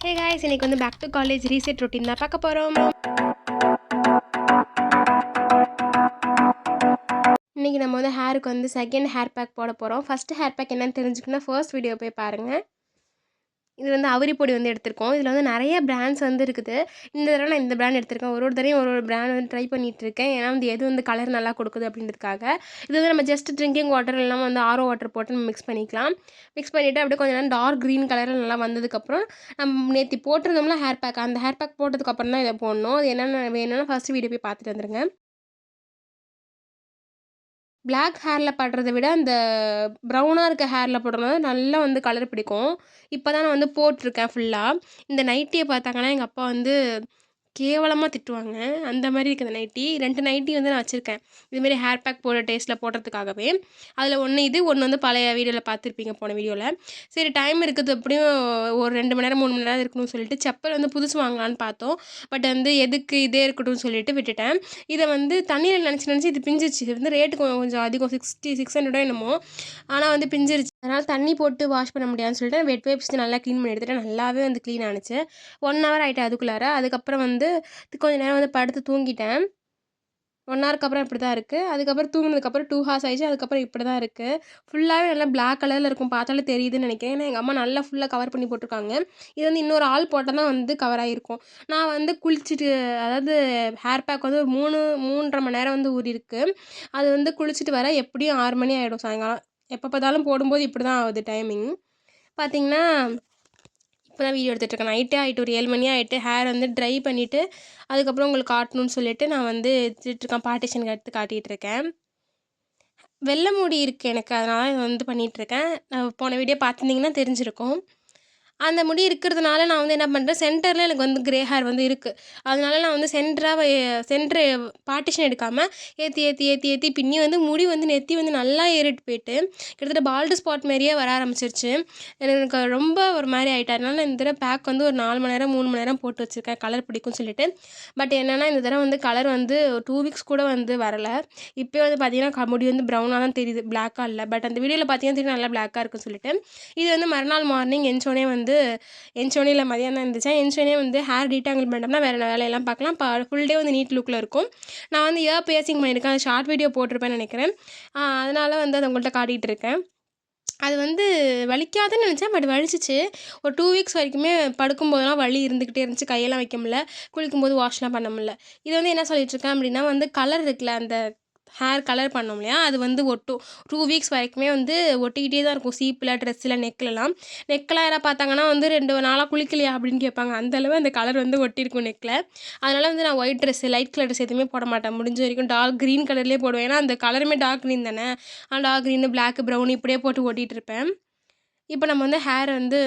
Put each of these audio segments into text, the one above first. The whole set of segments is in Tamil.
ஹே காய்ஸ், இன்னைக்கு வந்து back to college reset routine தான் பார்க்க போகிறோம். இன்றைக்கி நம்ம வந்து ஹேருக்கு வந்து செகண்ட் ஹேர் பேக் போட போகிறோம். ஃபஸ்ட்டு ஹேர் பேக் என்னென்னு தெரிஞ்சுக்கணும்னா ஃபர்ஸ்ட் வீடியோ போய் பாருங்கள். இது வந்து அவரி பொடி வந்து எடுத்திருக்கோம். இதில் வந்து நிறைய பிராண்ட்ஸ் வந்து இருக்குது. இந்த தடவை நான் இந்த பிராண்ட் எடுத்திருக்கேன். ஒரு தடவையும் ஒரு பிராண்ட் வந்து ட்ரை பண்ணிகிட்ருக்கேன். ஏன்னா வந்து எது வந்து கலர் நல்லா கொடுக்குது அப்படின்றதுக்காக. இது வந்து நம்ம ஜஸ்ட் ட்ரிங்கிங் வாட்டர் இல்லாமல் வந்து ஆரோ வாட்டர் போட்டு நம்ம மிக்ஸ் பண்ணிக்கலாம். மிக்ஸ் பண்ணிவிட்டு அப்படியே கொஞ்சம் நேரம் டார்க் க்ரீன் கலரில் நல்லா வந்ததுக்கப்புறம் நம்ம நேற்று போட்டிருந்தோம்னா ஹேர் பேக், அந்த ஹேர் பேக் போட்டதுக்கப்புறம் தான் இதை போடணும். அது என்னென்ன வேணும்னா ஃபஸ்ட்டு வீடியோ போய் பார்த்துட்டு வந்துருங்க. பிளாக் ஹேரில் படுறத விட அந்த ப்ரௌனாக இருக்க ஹேரில் போடுறது நல்லா வந்து கலர் பிடிக்கும். இப்போ தான் நான் வந்து போட்டிருக்கேன் ஃபுல்லாக. இந்த நைட்டியை பார்த்தாங்கன்னா எங்கள் அப்பா வந்து கேவலமாக திட்டுவாங்க. அந்த மாதிரி இருக்குது அந்த நைட்டி. 2 நைட்டி வந்து நான் வச்சுருக்கேன். இதுமாரி ஹேர் பேக் போடுற டேஸ்ட்டில் போடுறதுக்காகவே. அதில் ஒன்று இது, ஒன்று வந்து பழைய வீடியோவில் பார்த்துருப்பீங்க போன வீடியோவில். சரி டைம் இருக்குது எப்படியும் ஒரு 2 மணி நேரம் 3 மணி நேரம் இருக்கணும்னு சொல்லிட்டு செப்பல் வந்து புதுசு வாங்கலான்னு பார்த்தோம். பட் வந்து எதுக்கு இதே இருக்கட்டும்னு சொல்லிட்டு விட்டுட்டேன். இதை வந்து தண்ணியில் நினச்சி இது பிஞ்சிருச்சு. இது வந்து ரேட்டு கொஞ்சம் அதிகம், 600 என்னமோ. ஆனால் வந்து பிஞ்சிருச்சு. அதனால் தண்ணி போட்டு வாஷ் பண்ண முடியாதுன்னு சொல்லிட்டு வெட் வைப்ஸ் நல்லா க்ளீன் பண்ணி எடுத்துகிட்டேன். நல்லாவே வந்து க்ளீன் ஆணுச்சு. 1 ஹவர் ஆகிட்டு அதுக்குள்ளார. அதுக்கப்புறம் வந்து கொஞ்சம் நேரம் வந்து படுத்து தூங்கிட்டேன். 1 ஹவருக்கு அப்புறம் இப்படி தான் இருக்குது. அதுக்கப்புறம் தூங்கினதுக்கப்புறம் 2 ஹார்ஸ் ஆயிடுச்சு. அதுக்கப்புறம் இப்படி தான் இருக்குது. ஃபுல்லாகவே நல்லா பிளாக் கலரில் இருக்கும். பார்த்தாலே தெரியுதுன்னு நினைக்கிறேன். ஏன்னா எங்கள் அம்மா நல்லா ஃபுல்லாக கவர் பண்ணி போட்டிருக்காங்க. இது வந்து இன்னொரு ஆள் போட்டால் தான் வந்து கவர் ஆகிருக்கும். நான் வந்து குளிச்சுட்டு, அதாவது ஹேர் பேக் வந்து 3.5 மணி நேரம் வந்து ஊறியிருக்கு. அது வந்து குளிச்சுட்டு வர எப்படியும் 6 மணி ஆகிடும் சாயங்காலம். எப்போ பார்த்தாலும் போடும்போது இப்படி தான் ஆகுது டைமிங். பார்த்திங்கன்னா இப்போ தான் வீடியோ எடுத்துகிட்ருக்கேன். நைட்டே ஆகிட்டு, ஒரு 7 மணி ஆகிட்டு. ஹேர் வந்து ட்ரை பண்ணிவிட்டு அதுக்கப்புறம் உங்களுக்கு காட்டணும்னு சொல்லிவிட்டு நான் வந்து எடுத்துகிட்ருக்கேன். பார்ட்டிஷனுக்கு எடுத்து காட்டிகிட்ருக்கேன். வெள்ளை முடி இருக்குது எனக்கு, அதனால் இதை வந்து பண்ணிகிட்ருக்கேன். போன வீடியோ பார்த்துருந்தீங்கன்னா தெரிஞ்சிருக்கும். அந்த முடி இருக்கிறதுனால நான் வந்து என்ன பண்ணுறேன், சென்டரில் எனக்கு வந்து க்ரே ஹேர் வந்து இருக்குது. அதனால நான் வந்து சென்ட்ரு பார்ட்டிஷன் எடுக்காமல் ஏற்றி பின்னி வந்து முடி வந்து நெத்தி வந்து நல்லா ஏறிட்டு போயிட்டு கிட்டத்தட்ட பால்டு ஸ்பாட் மாரியே வர ஆரம்பிச்சிருச்சு. எனக்கு ரொம்ப ஒரு மாதிரி ஆகிட்டு. அதனால நான் இந்த தடவை பேக் வந்து ஒரு 4 மணி நேரம் 3 மணி நேரம் போட்டு வச்சுருக்கேன், கலர் பிடிக்கும்னு சொல்லிட்டு. பட் என்னென்னா இந்த தடவை வந்து கலர் வந்து 2 வீக்ஸ் கூட வந்து வரலை. இப்போ வந்து பார்த்திங்கன்னா முடி வந்து ப்ரௌனாக தான் தெரியுது, பிளாக்காக இல்லை. பட் அந்த வீடியோவில் பார்த்தீங்கன்னா தெரியும் நல்லா பிளாக்காக இருக்குன்னு சொல்லிட்டு. இது வந்து மறுநாள் மார்னிங் எஞ்சோடனே வந்து இல்லை மதியானம் இருந்துச்சேன். எஞ்சோடனே வந்து ஹேர் டீடாங்கிள் பண்ணிட்டோம்னா வேறு வேலையெல்லாம் பார்க்கலாம். ஃபுல் டே வந்து நீட் லுக்கில் இருக்கும். நான் வந்து இயர் பியர்சிங் பண்ணியிருக்கேன். அது ஷார்ட் வீடியோ போட்டிருப்பேன்னு நினைக்கிறேன். அதனால் வந்து அதை உங்கள்கிட்ட காட்டிகிட்டு இருக்கேன். அது வந்து வலிக்காதுன்னு நினச்சேன், பட் வலிச்சிச்சு. ஒரு 2 வீக்ஸ் வரைக்குமே படுக்கும்போதெல்லாம் வலி இருந்துக்கிட்டே இருந்துச்சு. கையெல்லாம் வைக்க முடியல, குளிக்கும்போது வாஷ்லாம் பண்ண முடியல. இது வந்து என்ன சொல்லிகிட்ருக்கேன் அப்படின்னா வந்து கலர் இருக்குல்ல, அந்த ஹேர் கலர் பண்ணோம் இல்லையா, அது வந்து ஒட்டும். 2 வீக்ஸ் வரைக்குமே வந்து ஒட்டிக்கிட்டே தான் இருக்கும். சீப்பில், ட்ரெஸ்ஸில், நெக்லலாம். நெக்கெலாம் யாராவது பார்த்தாங்கன்னா வந்து 2 நாளாக குளிக்கலையா அப்படின்னு கேட்பாங்க. அந்தளவு அந்த கலர் வந்து ஒட்டியிருக்கும் நெக்கில். அதனால் வந்து நான் white dress, light colour dress எதுவுமே போட மாட்டேன். முடிஞ்ச வரைக்கும் டார்க் க்ரீன் கலர்லேயே போடுவேன். ஏன்னா அந்த கலருமே டார்க் க்ரீன் தானே. டார்க் க்ரீனு, பிளாக், ப்ரௌன் இப்படியே போட்டு ஓட்டிகிட்டு இருப்பேன். இப்போ நம்ம வந்து ஹேர் வந்து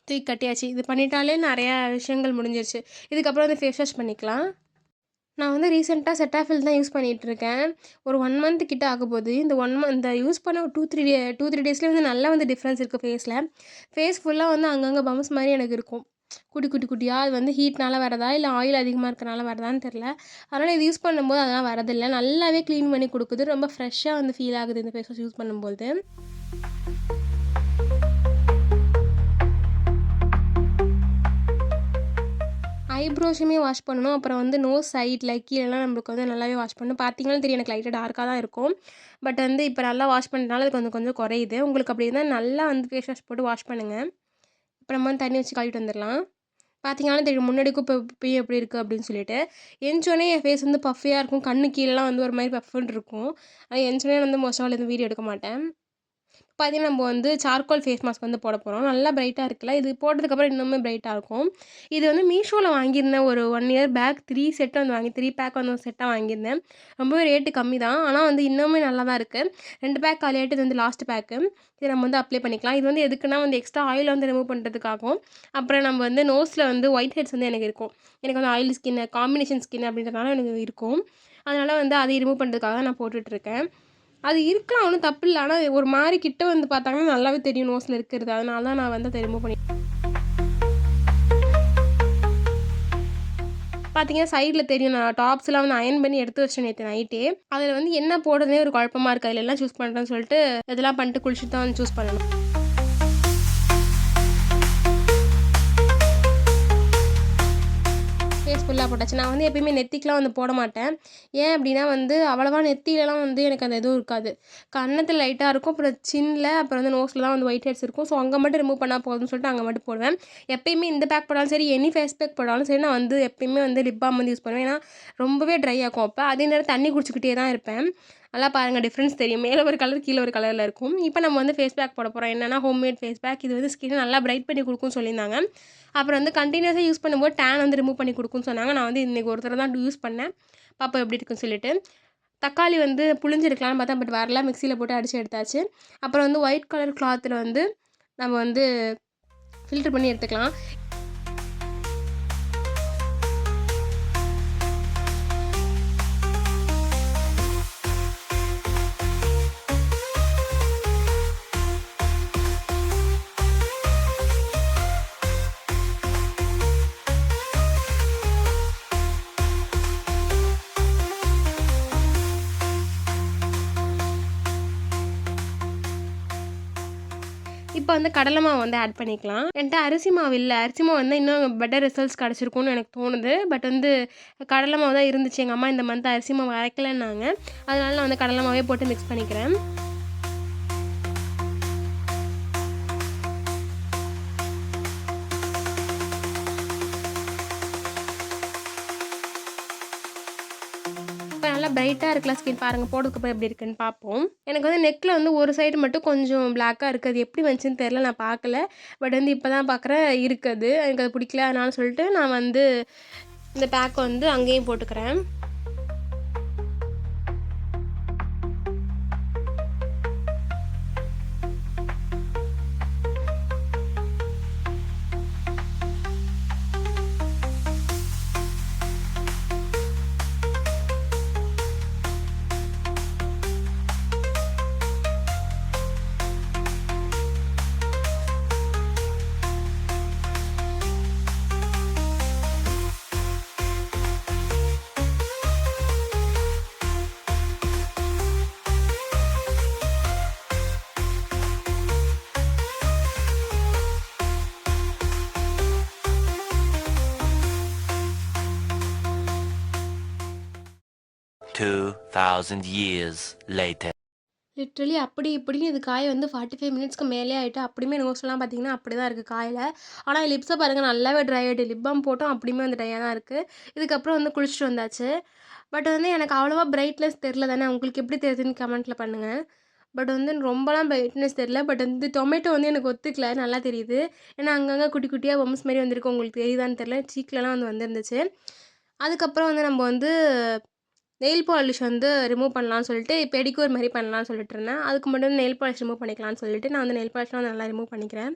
தூக்கி கட்டியாச்சு. இது பண்ணிட்டாலே நிறையா விஷயங்கள் முடிஞ்சிருச்சு. இதுக்கப்புறம் வந்து ஃபேஸ் வாஷ் பண்ணிக்கலாம். நான் வந்து ரீசெண்டாக செட்டாஃபில் தான் யூஸ் பண்ணிகிட்ருக்கேன். ஒரு 1 மந்த் கிட்ட ஆகப்போகுது. இந்த 1 மந்த் யூஸ் பண்ண ஒரு 2-3 டேஸ்லேயே வந்து நல்லா வந்து டிஃப்ரென்ஸ் இருக்குது ஃபேஸில். ஃபேஸ் ஃபுல்லாக வந்து அங்கங்கே பம்ப்ஸ் மாதிரி எனக்கு இருக்கும். குட்டியாக. அது வந்து ஹீட்னால வரதா, இல்லை ஆயில் அதிகமாக இருக்கனால வரதான்னு தெரில. அதனால் இது யூஸ் பண்ணும்போது அதெல்லாம் வரதில்லை. நல்லாவே க்ளீன் பண்ணி கொடுக்குது. ரொம்ப ஃப்ரெஷ்ஷாக வந்து ஃபீல் ஆகுது இந்த ஃபேஸ் வாஷ் யூஸ் பண்ணும்போது. ஐப்ரோஸுமே வாஷ் பண்ணணும். அப்புறம் வந்து நோஸ் சைடில் கீழெல்லாம் நம்மளுக்கு வந்து நல்லாவே வாஷ் பண்ணணும். பார்த்தீங்கன்னா தெரியும், எனக்கு லைட்டாக டார்க்காக தான் இருக்கும். பட் வந்து இப்போ நல்லா வாஷ் பண்ணுறதுனால அது கொஞ்சம் கொஞ்சம் குறையுது. உங்களுக்கு அப்படி இருந்தால் நல்லா வந்து ஃபேஸ் வாஷ் போட்டு வாஷ் பண்ணுங்கள். இப்போ நம்ம வந்து தண்ணி வச்சு கழுவிட்டு வந்துடலாம். பார்த்தீங்கன்னா தெரியும் முன்னாடிக்கும் இப்போயும் எப்படி இருக்குது அப்படின்னு சொல்லிட்டு. எஞ்சோடனே என் ஃபேஸ் வந்து பஃபியாக இருக்கும். கண்ணு கீழெலாம் வந்து ஒரு மாதிரி பஃப்னு இருக்கும். அது எஞ்சோடனே வந்து மோஸ்ட் ஆல் எதுவும் வீடியோ எடுக்க மாட்டேன். பார்த்தீங்கன்னா நம்ம வந்து சார்கோல் ஃபேஸ் மாஸ்க் வந்து போட போகிறோம். நல்லா பிரைட்டாக இருக்குல்ல, இது போட்டதுக்கப்புறம் இன்னுமே பிரைட்டாக இருக்கும். இது வந்து மீஷோவில் வாங்கியிருந்தேன். ஒரு 1 இயர் பேக் 3 செட் வந்து 3 பேக் வந்து ஒரு செட்டாக வாங்கியிருந்தேன். ரொம்பவே ரேட்டு கம்மி தான். ஆனால் வந்து இன்னுமே நல்லா தான் இருக்குது. 2 பேக் காலியாகிட்டு இது வந்து லாஸ்ட் பேக்கு. இதை நம்ம வந்து அப்ளை பண்ணிக்கலாம். இது வந்து எதுக்குன்னா வந்து எக்ஸ்ட்ரா ஆயில் வந்து ரிமூவ் பண்ணுறதுக்காகும். அப்புறம் நம்ம வந்து நோஸில் வந்து ஒயிட் ஹெட்ஸ் வந்து எனக்கு இருக்கும். எனக்கு வந்து ஆயில் ஸ்கின், காம்பினேஷன் ஸ்கின் அப்படின்றதுனால எனக்கு இருக்கும். அதனால் வந்து அதை ரிமூவ் பண்ணுறதுக்காக நான் போட்டுட்ருக்கேன். அது இருக்கலாம், ஒன்றும் தப்பு இல்லை. ஆனால் ஒரு மாதிரி கிட்ட வந்து பார்த்தாங்கன்னா நல்லாவே தெரியும் நோஸில் இருக்கிறது. அதனால தான் நான் வந்து அதை ரிமூவ் பண்ணி பார்த்தீங்கன்னா சைடில் தெரியும். நான் டாப்ஸ்லாம் வந்து அயர்ன் பண்ணி எடுத்து வச்சேன் நேற்று நைட்டே. அதில் வந்து என்ன போடுறதே ஒரு குழப்பமாக இருக்குது. அதில் எல்லாம் சூஸ் பண்ணுறேன்னு சொல்லிட்டு இதெல்லாம் பண்ணிட்டு குளிச்சுட்டு தான் வந்து சூஸ் பண்ணணும். ஃபுல்லாக போட்டாச்சு. நான் வந்து எப்பயுமே நெத்திக்குலாம் வந்து போட மாட்டேன். ஏன் அப்படின்னா வந்து அவ்வளவா நெத்தியிலலாம் வந்து எனக்கு அந்த இதுவும் இருக்காது. கன்னத்துல லைட்டா இருக்கும். அப்புறம் சின்ல, அப்புறம் வந்து நோஸ்ல தான் வந்து ஒயிட் ஹெட்ஸ் இருக்கும். ஸோ அங்க மட்டும் ரிமூவ் பண்ணா போதும்னு சொல்லிட்டு அங்க மட்டும் போடுவேன். எப்பயுமே இந்த பேக் போட்டாலும் சரி, எனி ஃபேஸ் பேக் போட்டாலும் சரி, நான் வந்து எப்பயுமே வந்து லிப் பாம் வந்து யூஸ் பண்ணுவேன். ஏன்னா ரொம்பவே ட்ரை ஆக்கும் அப்ப. அதே நேரம் தண்ணி குடிச்சுக்கிட்டே தான் இருப்பேன். நல்லா பாருங்க டிஃப்ரென்ஸ் தெரியும். மேல ஒரு கலர், கீழ ஒரு கலர்ல இருக்கும். இப்ப நம்ம வந்து ஃபேஸ் பேக் போட போறோம். என்னன்னா ஹோம்மேட் ஃபேஸ் பேக். இது வந்து ஸ்கின்ன நல்லா பிரைட் பண்ணி குடுக்கும்னு சொல்லியிருந்தாங்க. அப்புறம் வந்து கன்டினியூஸா யூஸ் பண்ணும்போது டேன் வந்து ரிமூவ் பண்ணி குடுக்கும்னு சொன்னாங்க. நான் வந்து இன்னைக்கு ஒரு தடவ தான் யூஸ் பண்ணேன். பாப்போம் எப்படி இருக்குன்னு சொல்லிட்டு. தக்காளி வந்து புழிஞ்சிருக்கலாம்னு பார்த்தேன். பட் வரல. மிக்ஸியில போட்டு அடிச்சு எடுத்தாச்சு. அப்புறம் வந்து ஒயிட் கலர் கிளாத்ல வந்து நம்ம வந்து ஃபில்டர் பண்ணி எடுத்துக்கலாம். இப்போ வந்து கடலை மாவு வந்து ஆட் பண்ணிக்கலாம். என்ட்ட அரிசி மாவு இல்ல. அரிசி மாவு வந்தா இன்னும் பெட்டர் ரிசல்ட்ஸ் கிடைச்சிருக்கும்னு எனக்கு தோணுது. பட் வந்து கடலை மாவு தான் இருந்துச்சு. எங்க அம்மா இந்த மந்த் அரிசி மாவு அரைக்கலன்னாங்க. அதனால நான் வந்து கடலை மாவே போட்டு மிக்ஸ் பண்ணிக்கிறேன். இப்ப நல்லா பிரைட்டா இருக்குல்ல ஸ்கின் பாருங்க. போட்டதுக்கப்புறம் எப்படி இருக்குன்னு பார்ப்போம். எனக்கு வந்து நெக்ல வந்து ஒரு சைடு மட்டும் கொஞ்சம் பிளாக்கா இருக்கு. அது எப்படி வந்துச்சுன்னு தெரியல. நான் பார்க்கல. பட் வந்து இப்ப தான் பார்க்குறேன் இருக்கு அது. எனக்கு அது பிடிக்கல. அதனால சொல்லிட்டு நான் வந்து இந்த பேக்க வந்து அங்கேயும் போட்டுக்கிறேன். $2,000 years later. லிட்ரலி அப்படி இப்படின்னு இது காய வந்து 45 மினிட்ஸ்க்கு மேலேயே ஆயிட்டு. அப்படியுமே நோஸ்லாம் பார்த்தீங்கன்னா அப்படி தான் இருக்குது காயல. ஆனால் லிப்ஸை பாருங்கள் நல்லாவே ட்ரை ஆகிட்டு. லிப் பாம் போட்டோம் அப்படியுமே வந்து ட்ரையாக தான் இருக்குது. இதுக்கப்புறம் வந்து குளிச்சுட்டு வந்தாச்சு. பட் வந்து எனக்கு அவ்வளோவா பிரைட்னஸ் தெரில தானே. உங்களுக்கு எப்படி தெரியுதுன்னு கமெண்ட்டில் பண்ணுங்கள். பட் வந்து ரொம்பலாம் பிரைட்னஸ் தெரில. பட் வந்து டொமேட்டோ வந்து எனக்கு ஒத்துக்கல. நல்லா தெரியுது. ஏன்னா அங்கங்கே குட்டி குட்டியாக பம்ஸ் மாரி வந்திருக்கு. உங்களுக்கு தெரியுதான்னு தெரில. சீக்லலாம் வந்து வந்துருந்துச்சு. அதுக்கப்புறம் வந்து நம்ம வந்து நெயில் பாலிஷ் வந்து ரிமூவ் பண்ணலான்னு சொல்லிட்டு பெடிக்யூர் மாரி பண்ணலான்னு சொல்லிட்டு இருந்தேன். அதுக்கு மட்டும் நெயில் பாலிஷ் ரிமூவ் பண்ணிக்கலான்னு சொல்லிட்டு நான் வந்து நெயில் பாலிஷ்லாம் வந்து நல்லா ரிமூவ் பண்ணிக்கிறேன்.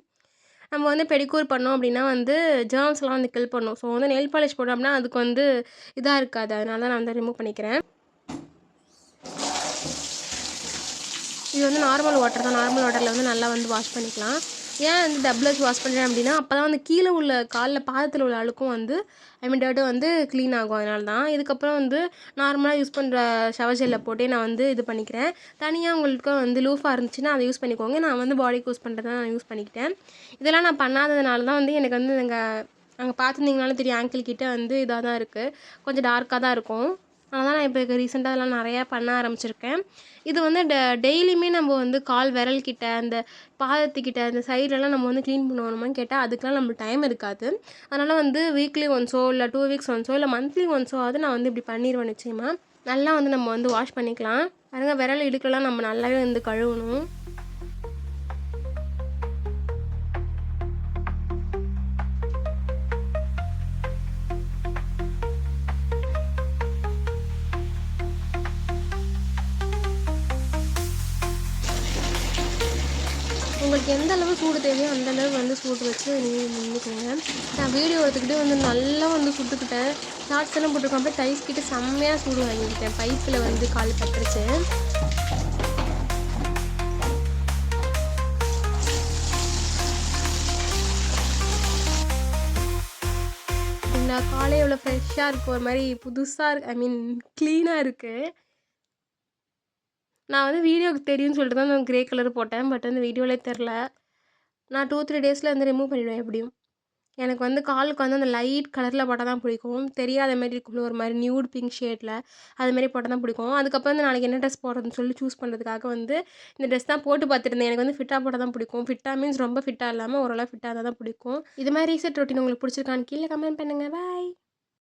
நம்ம வந்து பெடிக்யூர் பண்ணோம் அப்படின்னா வந்து ஜெர்ம்ஸ்லாம் வந்து கில் பண்ணும். ஸோ வந்து நெயில் பாலிஷ் போட்டோம் அப்படின்னா அதுக்கு வந்து இதா இருக்காது. அதனால தான் நான் வந்து ரிமூவ் பண்ணிக்கிறேன். இது வந்து நார்மல் வாட்டர் தான். நார்மல் வாட்டரில் வந்து நல்லா வந்து வாஷ் பண்ணிக்கலாம். ஏன் வந்து டபுள் வாஷ் பண்ணுறேன் அப்படின்னா அப்போ தான் வந்து கீழே உள்ள காலில் பாதத்தில் உள்ள அழுக்கும் வந்து ஐ மீன் டர்ட்டும் வந்து க்ளீன் ஆகும். அதனால தான். இதுக்கப்புறம் வந்து நார்மலாக யூஸ் பண்ணுற ஷவர் ஜெல்லை போட்டே நான் வந்து இது பண்ணிக்கிறேன். தனியாக உங்களுக்கு வந்து லூஃபாக இருந்துச்சுன்னா அதை யூஸ் பண்ணிக்கோங்க. நான் வந்து பாடிக்கு யூஸ் பண்ணுறத நான் யூஸ் பண்ணிக்கிட்டேன். இதெல்லாம் நான் பண்ணாததுனால தான் வந்து எனக்கு வந்து அங்கே பார்த்துருந்தீங்கனாலும் தெரியும் ஆங்கிள் கிட்ட வந்து இதாக தான் இருக்குது. கொஞ்சம் டார்க்காக தான் இருக்கும். அதனால் நான் இப்போ ரீசெண்டாக அதெல்லாம் நிறையா பண்ண ஆரம்பிச்சிருக்கேன். இது வந்து டெய்லியுமே நம்ம வந்து கால் விரல் கிட்ட, அந்த பாதத்துக்கிட்ட, அந்த சைட்லலாம் நம்ம வந்து க்ளீன் பண்ணணுமான்னு கேட்டால் அதுக்கெலாம் நம்மளுக்கு டைம் இருக்காது. அதனால் வந்து வீக்லி ஒன்ஸோ இல்லை 2 வீக்ஸ் ஒன்ஸோ இல்லை மந்த்லி ஒன்ஸோ ஆவது நான் வந்து இப்படி பண்ணிடுவேன் நிச்சயமா. நல்லா வந்து நம்ம வந்து வாஷ் பண்ணிக்கலாம். பாருங்க விரல் இடுக்கெல்லாம் நம்ம நல்லாவே வந்து கழுவணும். உங்களுக்கு எந்த அளவு சூடு தேவையோ அந்த அளவு வந்து சூடு வச்சு நீங்கள் நின்றுக்கோங்க. நான் வீடியோ எடுத்துக்கிட்டே வந்து நல்லா வந்து சுட்டுக்கிட்டேன். ஷார்ட்ஸ் எல்லாம் போட்டிருக்கேன். அப்படியே டைஸ் கிட்ட செம்மையாக சூடு வாங்கிக்கிட்டேன். பைப்பில் வந்து கால் பட்டுருச்சு. இந்த காலை எவ்வளோ ஃப்ரெஷ்ஷாக இருக்குது. ஒரு மாதிரி புதுசாக இருக்கு. ஐ மீன் க்ளீனாக இருக்குது. நான் வந்து வீடியோக்கு தெரியும்னு சொல்லிட்டு தான் நான் கிரே கலர் போட்டேன். பட் வந்து வீடியோவிலே தெரில. நான் 2-3 டேஸில் வந்து ரிமூவ் பண்ணிவிடுவேன் எப்படியும். எனக்கு வந்து காலுக்கு வந்து அந்த லைட் கலரில் போட்டால் தான் பிடிக்கும். தெரியாத மாரி இருக்கும்ல ஒரு மாரி நியூட் பிங்க் ஷேடில், அதுமாரி போட்டால் தான் பிடிக்கும். அதுக்கப்புறம் வந்து நாளைக்கு என்ன ட்ரெஸ் போடுறதுன்னு சொல்லி சூஸ் பண்ணுறதுக்காக வந்து இந்த ட்ரெஸ் தான் போட்டு பார்த்துருந்தேன். எனக்கு வந்து ஃபிட்டா போட்டால் தான் பிடிக்கும். ஃபிட்டா மீன்ஸ் ரொம்ப ஃபிட்டா இல்லாமல் ஓரளவு ஃபிட்டா இருந்தால் தான் பிடிக்கும். இது மாரி ரீசெட் ரொட்டீன் உங்களுக்கு பிடிச்சிருக்கான்னு கீழே கமெண்ட் பண்ணுங்க. பாய்.